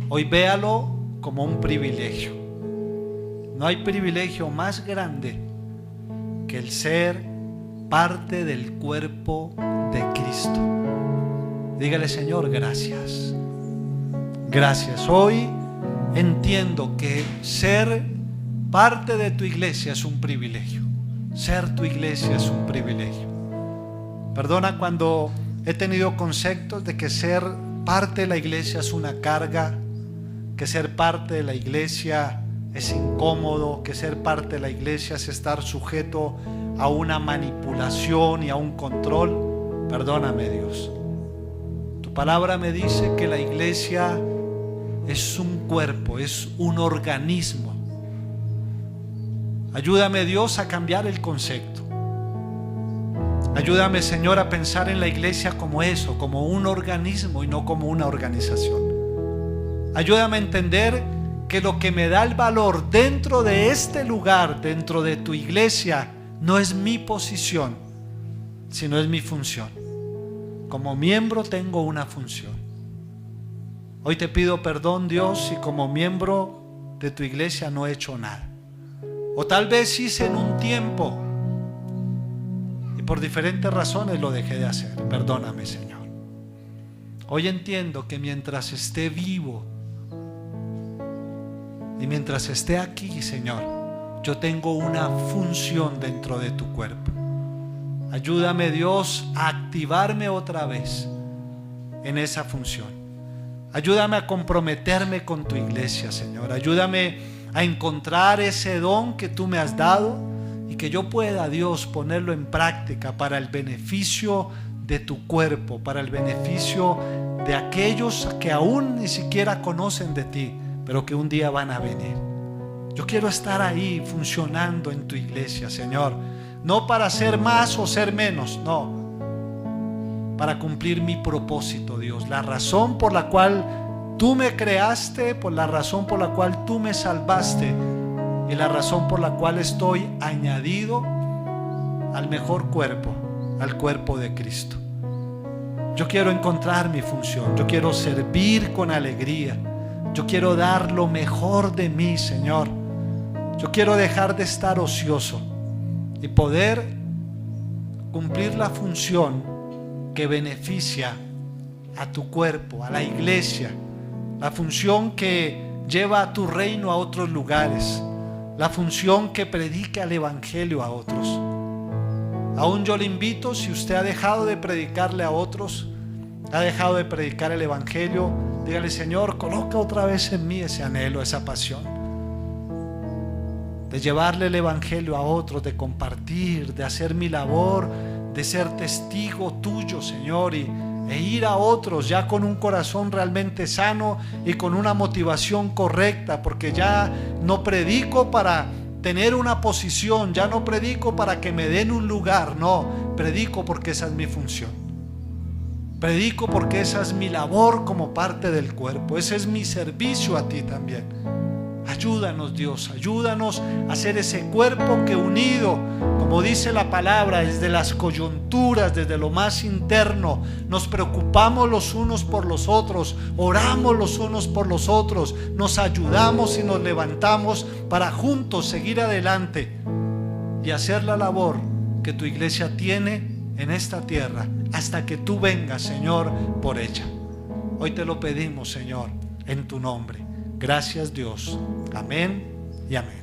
hoy véalo como un privilegio. No hay privilegio más grande que el ser parte del cuerpo de Cristo. Dígale, Señor, gracias. Gracias. Hoy entiendo que ser parte de tu iglesia es un privilegio. Ser tu iglesia es un privilegio. Perdona cuando he tenido conceptos de que ser parte de la iglesia es una carga, que ser parte de la iglesia es incómodo, que ser parte de la iglesia es estar sujeto a una manipulación y a un control. Perdóname, Dios. Tu palabra me dice que la iglesia es un cuerpo, es un organismo. Ayúdame, Dios, a cambiar el concepto. Ayúdame, Señor, a pensar en la iglesia como eso, como un organismo y no como una organización. Ayúdame a entender que lo que me da el valor dentro de este lugar, dentro de tu iglesia, no es mi posición, sino es mi función. Como miembro tengo una función. Hoy te pido perdón, Dios, si como miembro de tu iglesia no he hecho nada. O tal vez hice en un tiempo y por diferentes razones lo dejé de hacer. Perdóname, Señor. Hoy entiendo que mientras esté vivo y mientras esté aquí, Señor, yo tengo una función dentro de tu cuerpo. Ayúdame, Dios, a activarme otra vez en esa función. Ayúdame a comprometerme con tu iglesia, Señor. Ayúdame a encontrar ese don que tú me has dado y que yo pueda, Dios, ponerlo en práctica para el beneficio de tu cuerpo, para el beneficio de aquellos que aún ni siquiera conocen de ti, pero que un día van a venir. Yo quiero estar ahí funcionando en tu iglesia, Señor, no para ser más o ser menos, no, para cumplir mi propósito, Dios, la razón por la cual tú me creaste, por la razón por la cual tú me salvaste y la razón por la cual estoy añadido al mejor cuerpo, al cuerpo de Cristo. Yo quiero encontrar mi función, yo quiero servir con alegría, yo quiero dar lo mejor de mí, Señor. Yo quiero dejar de estar ocioso y poder cumplir la función que beneficia a tu cuerpo, a la iglesia, la función que lleva a tu reino a otros lugares, la función que predica el evangelio a otros. Aún yo le invito, si usted ha dejado de predicarle a otros, ha dejado de predicar el evangelio, dígale: Señor, coloca otra vez en mí ese anhelo, esa pasión de llevarle el evangelio a otros, de compartir, de hacer mi labor, de ser testigo tuyo, Señor, e ir a otros ya con un corazón realmente sano y con una motivación correcta, porque ya no predico para tener una posición, ya no predico para que me den un lugar, no, predico porque esa es mi función. Predico porque esa es mi labor como parte del cuerpo, ese es mi servicio a ti también. Ayúdanos, Dios, ayúdanos a ser ese cuerpo que unido, como dice la palabra, desde las coyunturas, desde lo más interno, nos preocupamos los unos por los otros, oramos los unos por los otros, nos ayudamos y nos levantamos para juntos seguir adelante y hacer la labor que tu iglesia tiene en esta tierra hasta que tú vengas, Señor, por ella. Hoy te lo pedimos, Señor, en tu nombre. Gracias, Dios. Amén y amén.